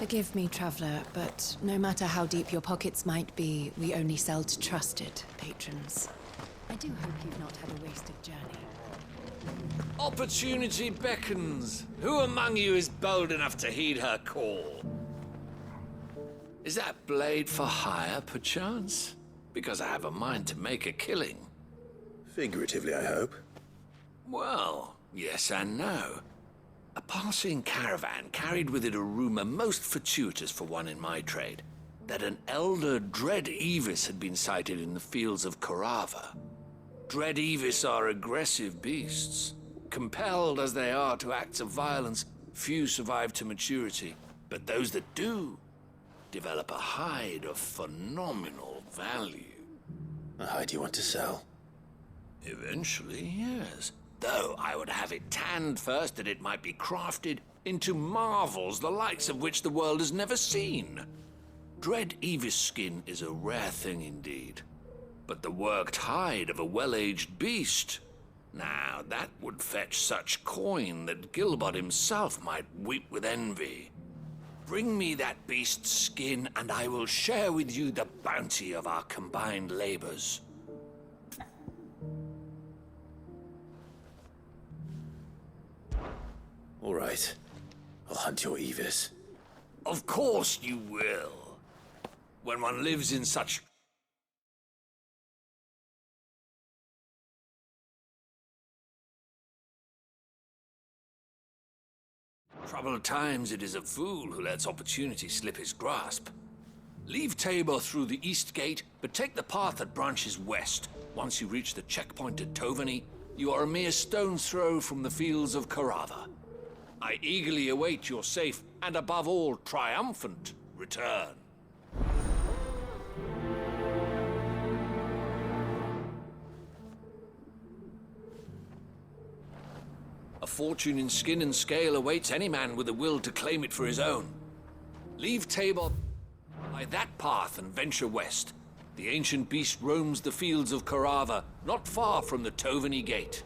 Forgive me, traveler, but no matter how deep your pockets might be, we only sell to trusted patrons. I do hope you've not had a wasted journey. Opportunity beckons. Who among you is bold enough to heed her call? Is that blade for hire, perchance? Because I have a mind to make a killing. Figuratively, I hope. Well, yes and no. A passing caravan carried with it a rumor most fortuitous for one in my trade, that an elder Dread Evis had been sighted in the fields of Corava. Dread Evis are aggressive beasts. Compelled as they are to acts of violence, few survive to maturity, but those that do develop a hide of phenomenal value. A hide you want to sell? Eventually, yes. Though I would have it tanned first that it might be crafted into marvels the likes of which the world has never seen. Dread Evis skin is a rare thing indeed. But the worked hide of a well-aged beast, now that would fetch such coin that Gilbert himself might weep with envy. Bring me that beast's skin and I will share with you the bounty of our combined labors. All right. I'll hunt your Evis. Of course you will. When one lives in such troubled times, it is a fool who lets opportunity slip his grasp. Leave Tabor through the east gate, but take the path that branches west. Once you reach the checkpoint at Tovany, you are a mere stone's throw from the fields of Corava. I eagerly await your safe, and above all, triumphant return. A fortune in skin and scale awaits any man with a will to claim it for his own. Leave Tabor by that path and venture west. The ancient beast roams the fields of Corava, not far from the Tovany gate.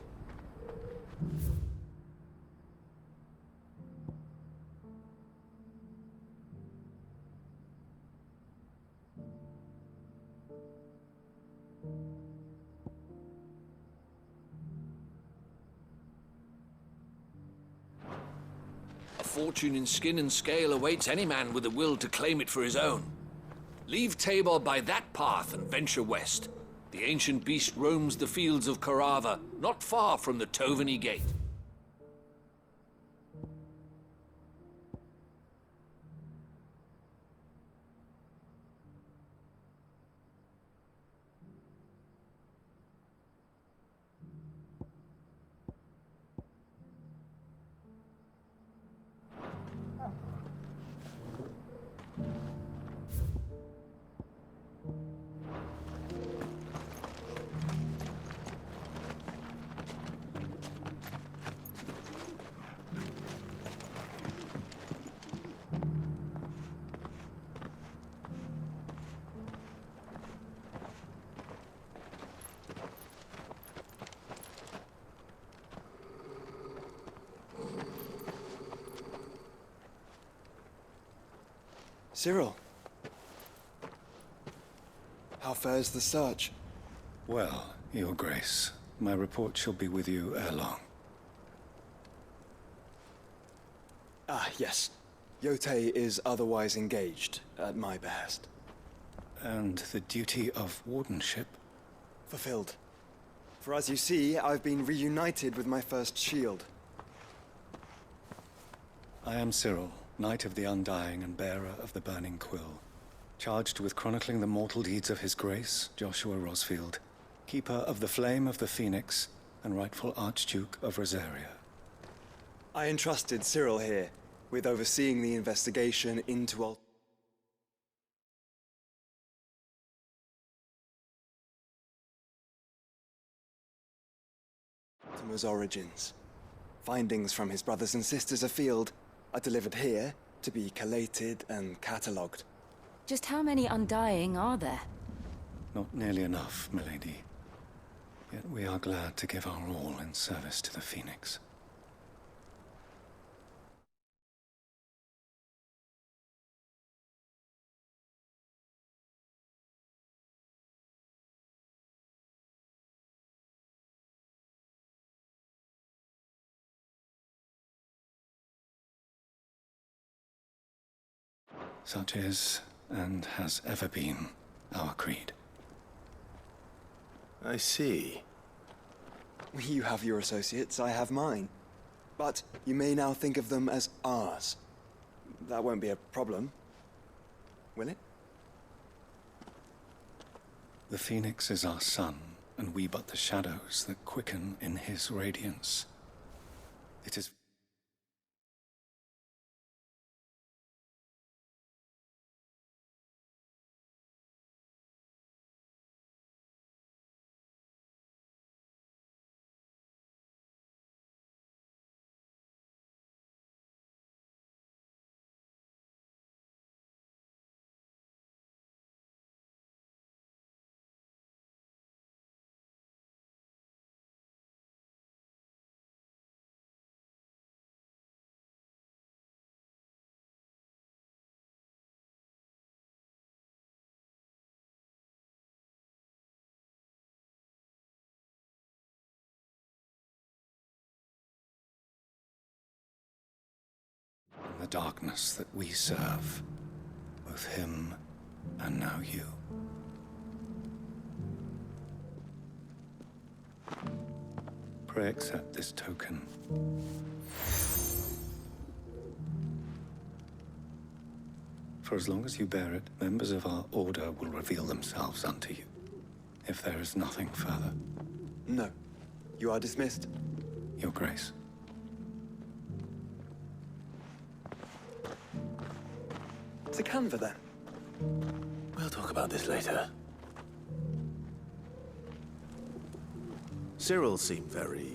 A fortune in skin and scale awaits any man with a will to claim it for his own. Leave Tabor by that path and venture west. The ancient beast roams the fields of Corava, not far from the Tovany gate. Cyril, how fares the search? Well, Your Grace, my report shall be with you ere long. Ah, yes. Yotei is otherwise engaged, at my behest. And the duty of wardenship? Fulfilled. For as you see, I've been reunited with my first shield. I am Cyril, Knight of the Undying and bearer of the Burning Quill, charged with chronicling the mortal deeds of His Grace, Joshua Rosfield, Keeper of the Flame of the Phoenix and rightful Archduke of Rosaria. I entrusted Cyril here with overseeing the investigation into Ultima's origins. Findings from his brothers and sisters afield are delivered here to be collated and catalogued. Just how many Undying are there? Not nearly enough, milady. Yet we are glad to give our all in service to the Phoenix. Such is, and has ever been, our creed. I see. You have your associates, I have mine. But you may now think of them as ours. That won't be a problem, will it? The Phoenix is our sun, and we but the shadows that quicken in his radiance. It is... the darkness that we serve, both him and now you. Pray accept this token. For as long as you bear it, members of our order will reveal themselves unto you, if there is nothing further. No. You are dismissed. Your Grace. To Canva, then. We'll talk about this later. Cyril seemed very,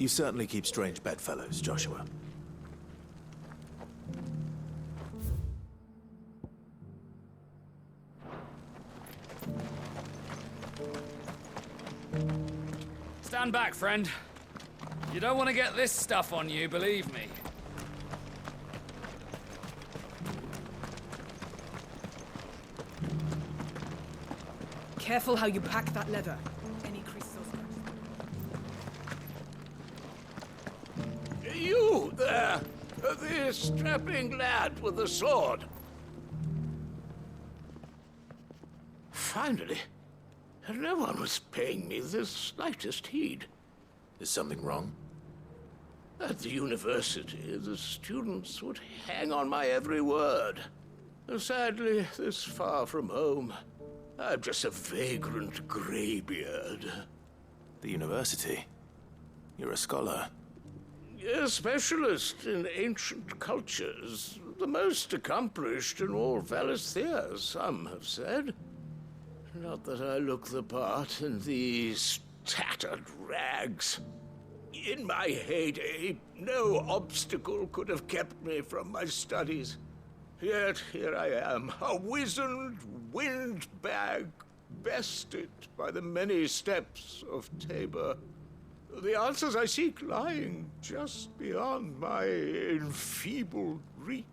You certainly keep strange bedfellows, Joshua. Stand back, friend. You don't want to get this stuff on you, believe me. Careful how you pack that leather. Any creases or You there! The strapping lad with the sword. Finally, no one was paying me the slightest heed. Is something wrong? At the university, the students would hang on my every word. Sadly, this far from home, I'm just a vagrant graybeard. The university? You're a scholar. A specialist in ancient cultures. The most accomplished in all Valisthea, some have said. Not that I look the part in these tattered rags. In my heyday, no obstacle could have kept me from my studies. Yet here I am, a wizened windbag, bested by the many steps of Tabor. The answers I seek lying just beyond my enfeebled reach.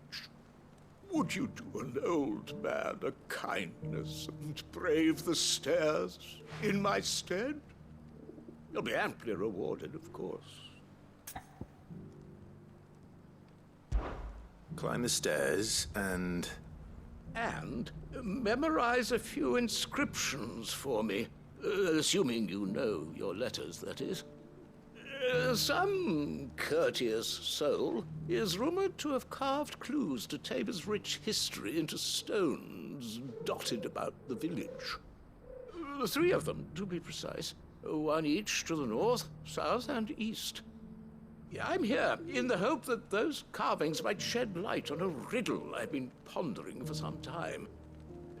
Would you do an old man a kindness and brave the stairs in my stead? You'll be amply rewarded, of course. Climb the stairs and... And memorize a few inscriptions for me, assuming you know your letters, that is. Some courteous soul is rumored to have carved clues to Tabor's rich history into stones dotted about the village. 3 of them, to be precise. 1 each to the north, south, and east. I'm here in the hope that those carvings might shed light on a riddle I've been pondering for some time.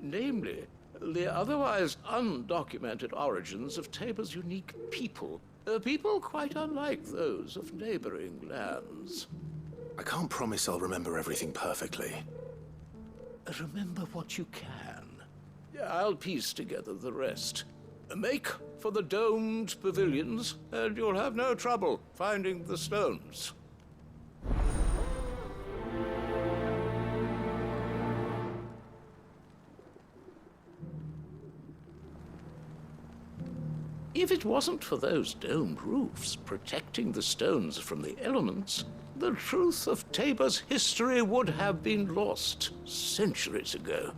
Namely, the otherwise undocumented origins of Tabor's unique people. People quite unlike those of neighboring lands. I can't promise I'll remember everything perfectly. Remember what you can. I'll piece together the rest. Make for the domed pavilions, and you'll have no trouble finding the stones. If it wasn't for those domed roofs protecting the stones from the elements, the truth of Tabor's history would have been lost centuries ago.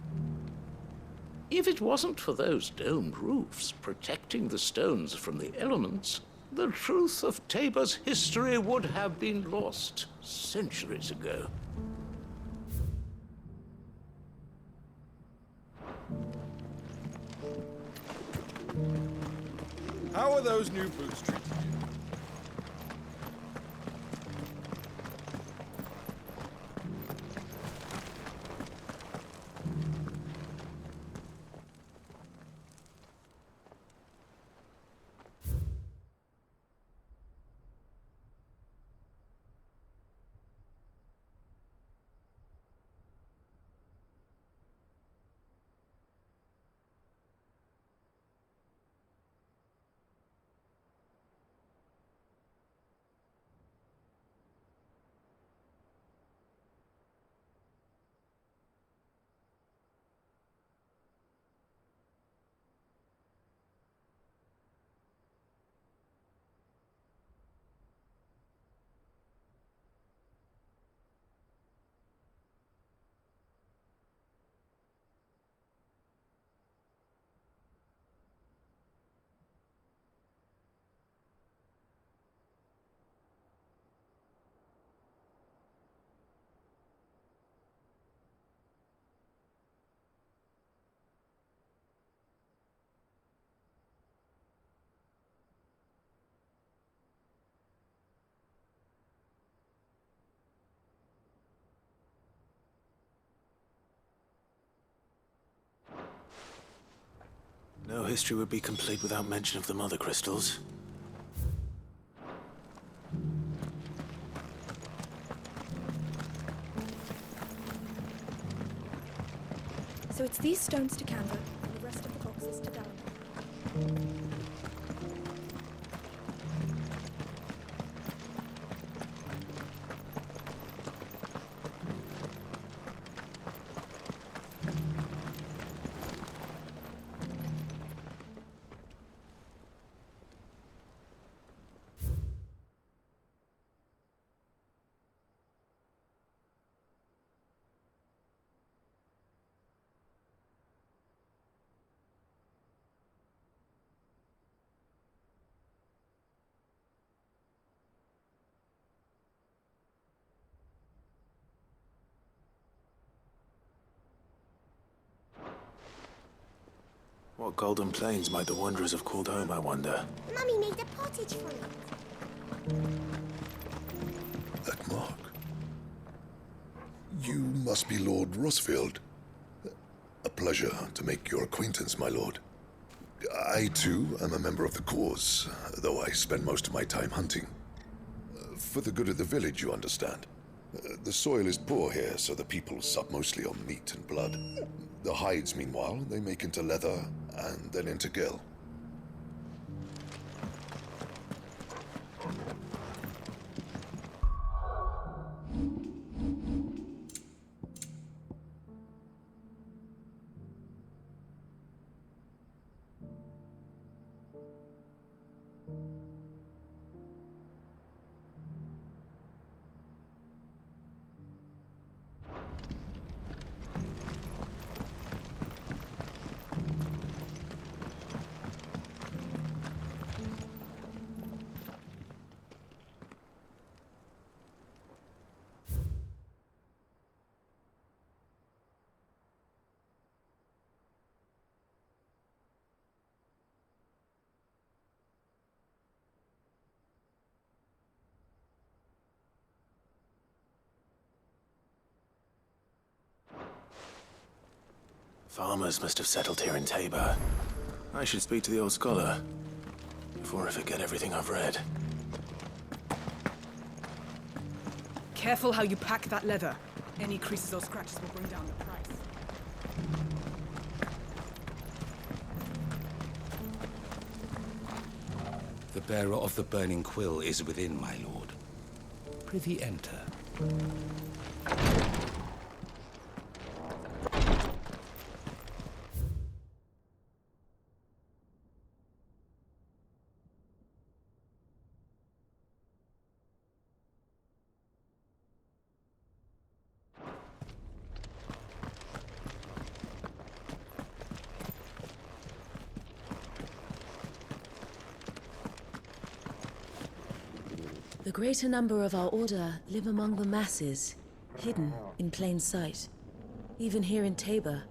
If it wasn't for those domed roofs protecting the stones from the elements, the truth of Tabor's history would have been lost centuries ago. How are those new boots treating you? No history would be complete without mention of the Mother Crystals. So it's these stones to Canva, and the rest of the boxes to Dallin. What golden plains might the wanderers have called home, I wonder? Mummy made a pottage from it. That mark. You must be Lord Rosfield. A pleasure to make your acquaintance, my lord. I, too, am a member of the cause, though I spend most of my time hunting. For the good of the village, you understand. The soil is poor here, so the people sup mostly on meat and blood. The hides, meanwhile, they make into leather and then into gill. Farmers must have settled here in Tabor. I should speak to the old scholar before I forget everything I've read. Careful how you pack that leather. Any creases or scratches will bring down the price. The bearer of the burning quill is within, my lord. Prithee enter. The greater number of our order live among the masses, hidden in plain sight. Even here in Tabor,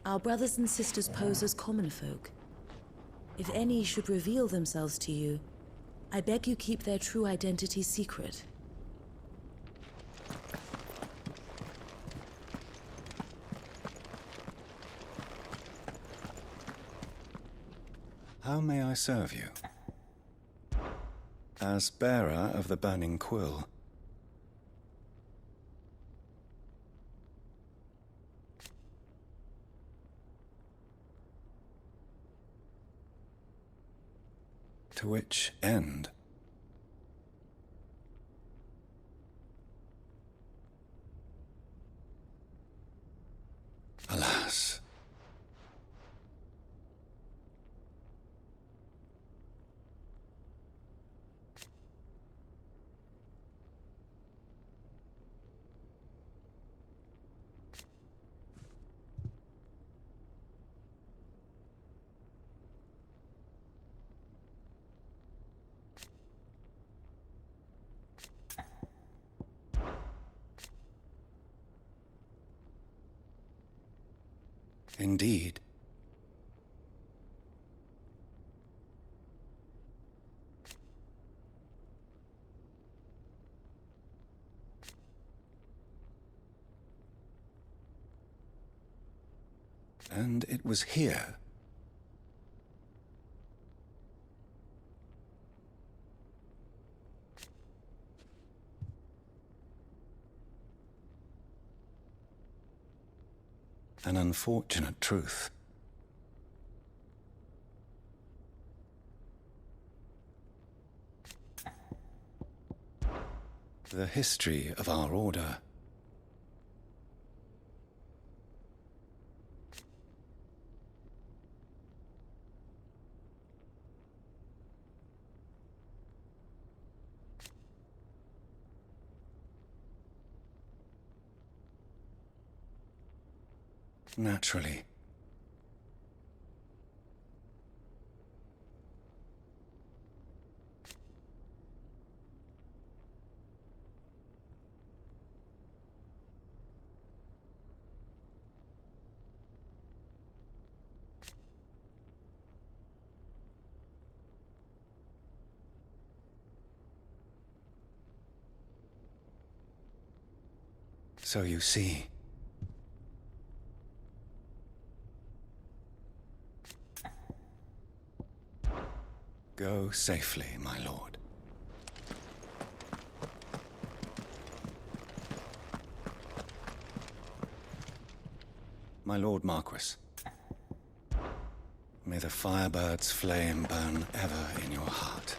our brothers and sisters pose as common folk. If any should reveal themselves to you, I beg you keep their true identity secret. How may I serve you? As bearer of the burning quill, to which end? Alas. Indeed. And it was here. An unfortunate truth. The history of our order. Naturally. So you see. Go safely, my lord. My lord Marquis, may the firebird's flame burn ever in your heart.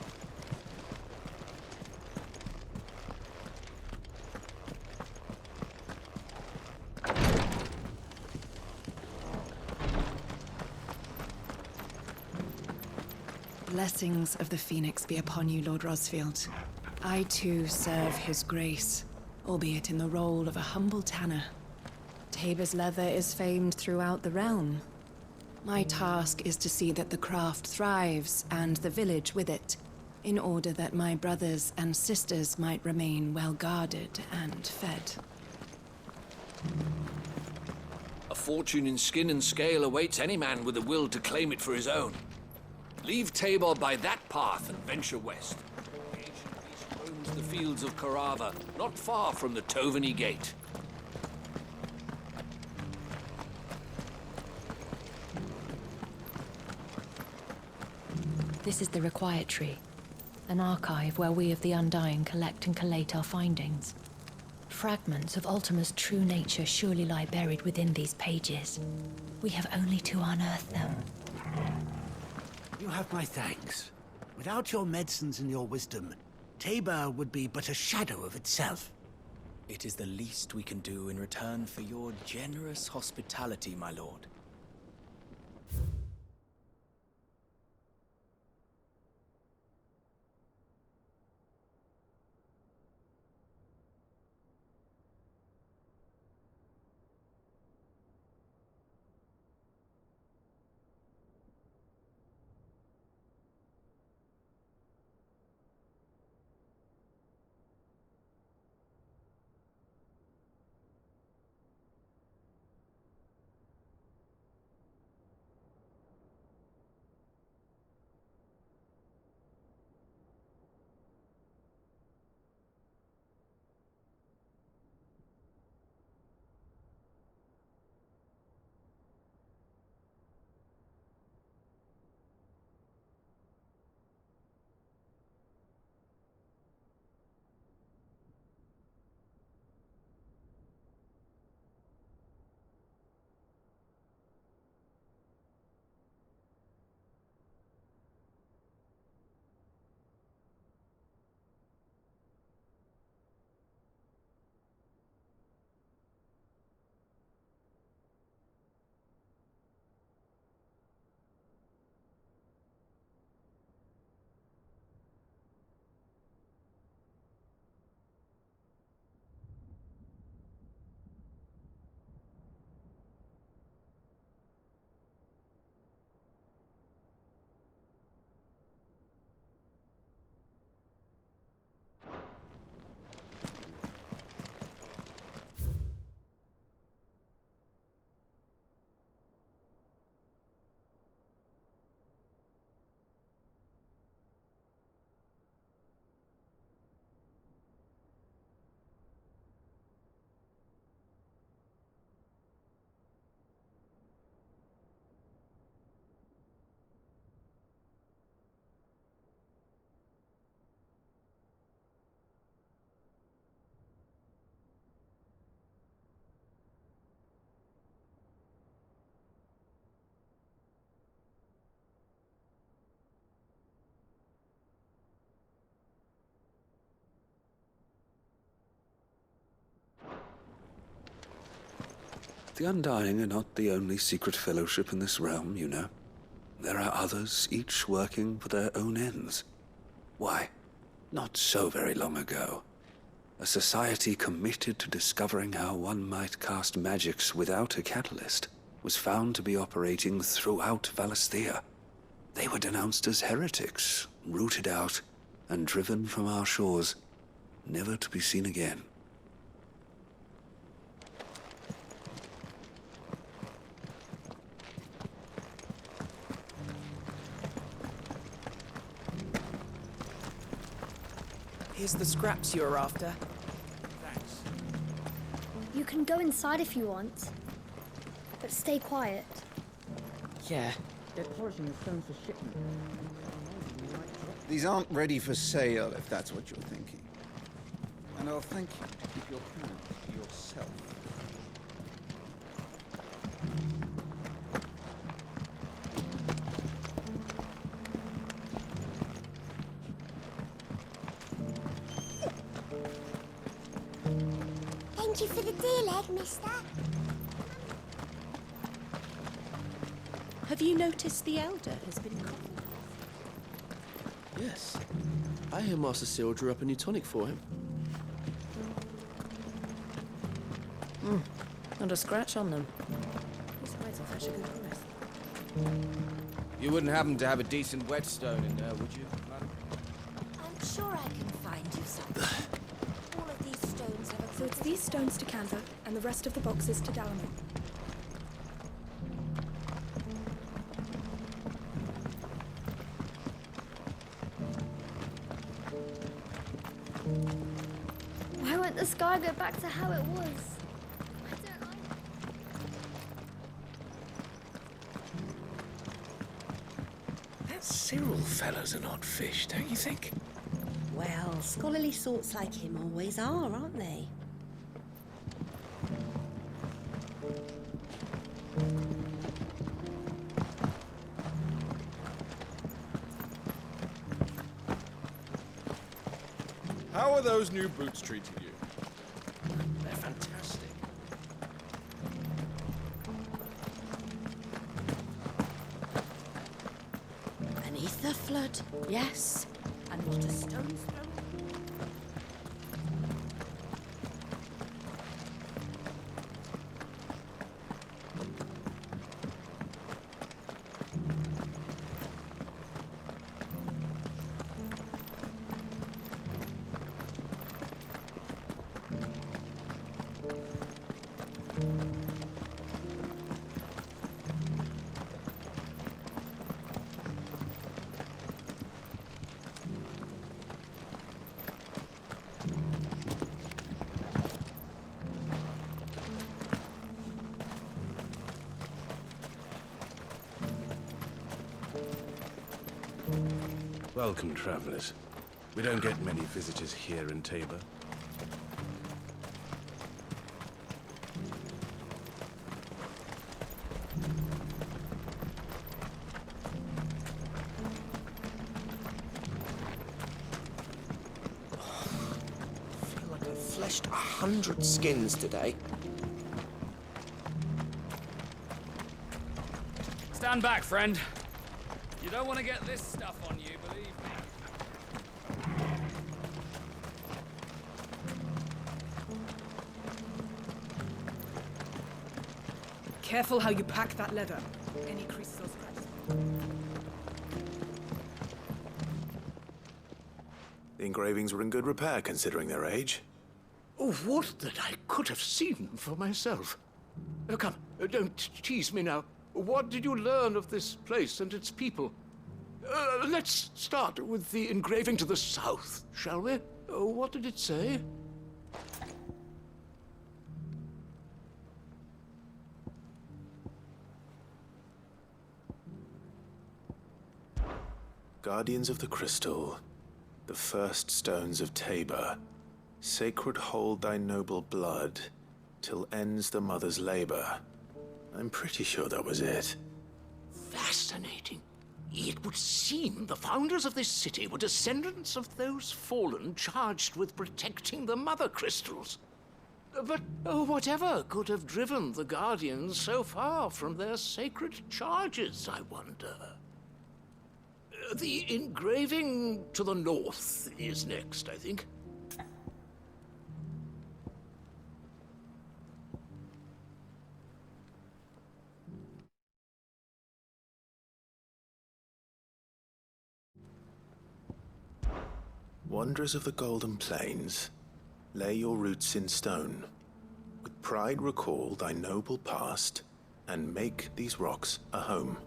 Blessings of the Phoenix be upon you, Lord Rosfield. I too serve his grace, albeit in the role of a humble tanner. Tabor's leather is famed throughout the realm. My task is to see that the craft thrives, and the village with it, in order that my brothers and sisters might remain well guarded and fed. A fortune in skin and scale awaits any man with a will to claim it for his own. Leave Tabor by that path and venture west. The ancient beast roams the fields of Carava, not far from the Tovany Gate. This is the Required Tree, an archive where we of the Undying collect and collate our findings. Fragments of Ultima's true nature surely lie buried within these pages. We have only to unearth them. You have my thanks. Without your medicines and your wisdom, Tabor would be but a shadow of itself. It is the least we can do in return for your generous hospitality, my lord. The Undying are not the only secret fellowship in this realm, you know. There are others, each working for their own ends. Why, not so very long ago, a society committed to discovering how one might cast magics without a catalyst was found to be operating throughout Valisthea. They were denounced as heretics, rooted out, and driven from our shores, never to be seen again. Here's the scraps you were after. Thanks. You can go inside if you want, but stay quiet. Yeah, they're polishing the stones for shipment. These aren't ready for sale, if that's what you're thinking. And I'll thank you to keep your plans to yourself. Thank you for the deal egg, mister. Have you noticed the Elder has been coughing? Yes. I hear Master Cyril drew up a new tonic for him. Not a scratch on them. You wouldn't happen to have a decent whetstone in there, would you? I'm sure I can find you something. All of these stones have a... So it's these stones to Canva, and the rest of the boxes to Dalamon. Why won't the sky go back to how it was? That Cyril fellow's an odd fish, don't you think? Well, scholarly sorts like him always are, aren't they? How are those new boots treating you? They're fantastic. Beneath the flood, yes. And not a stone's throw. Welcome, travelers. We don't get many visitors here in Tabor. I feel like I've fleshed 100 skins today. Stand back, friend. You don't want to get this stuff on you, believe me. Careful how you pack that leather. Any creases or scratches. The engravings were in good repair, considering their age. Oh, would that I could have seen them for myself. Come, don't tease me now. What did you learn of this place and its people? Let's start with the engraving to the south, shall we? What did it say? Guardians of the Crystal, the first stones of Tabor, sacred hold thy noble blood, till ends the mother's labor. I'm pretty sure that was it. Fascinating. It would seem the founders of this city were descendants of those fallen charged with protecting the mother crystals. But whatever could have driven the Guardians so far from their sacred charges, I wonder? The engraving to the north is next, I think. Wanderers of the Golden Plains, lay your roots in stone. With pride recall thy noble past, and make these rocks a home.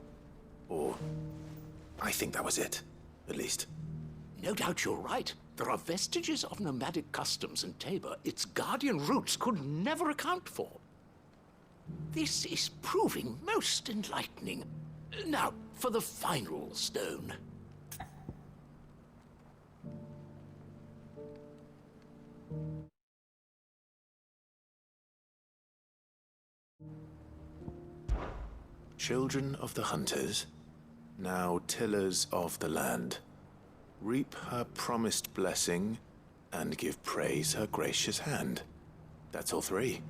Or, I think that was it, at least. No doubt you're right. There are vestiges of nomadic customs in Tabor its guardian roots could never account for. This is proving most enlightening. Now, for the final stone. Children of the hunters, now tillers of the land, reap her promised blessing and give praise her gracious hand. That's all three.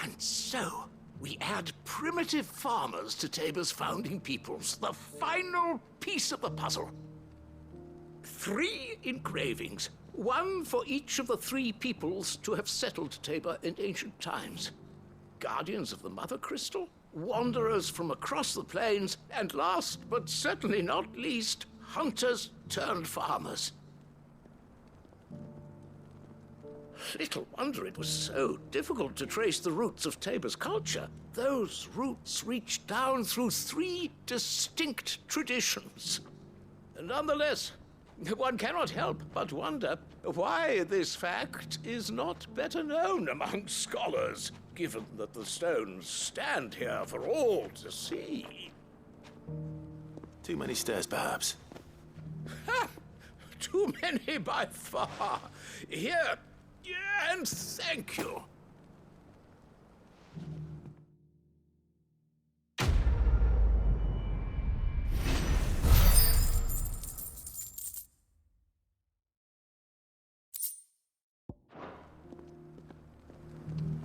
And so, we add primitive farmers to Tabor's founding peoples, the final piece of the puzzle. 3 engravings, one for each of the 3 peoples to have settled Tabor in ancient times. Guardians of the Mother Crystal, wanderers from across the plains, and last but certainly not least, hunters turned farmers. Little wonder it was so difficult to trace the roots of Tabor's culture. Those roots reach down through 3 distinct traditions. Nonetheless, one cannot help but wonder why this fact is not better known among scholars, given that the stones stand here for all to see. Too many stairs, perhaps. Ha! Too many by far. Here, and thank you.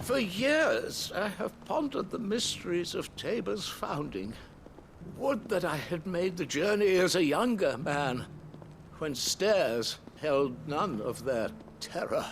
For years, I have pondered the mysteries of Tabor's founding. Would that I had made the journey as a younger man, when stairs held none of their terror.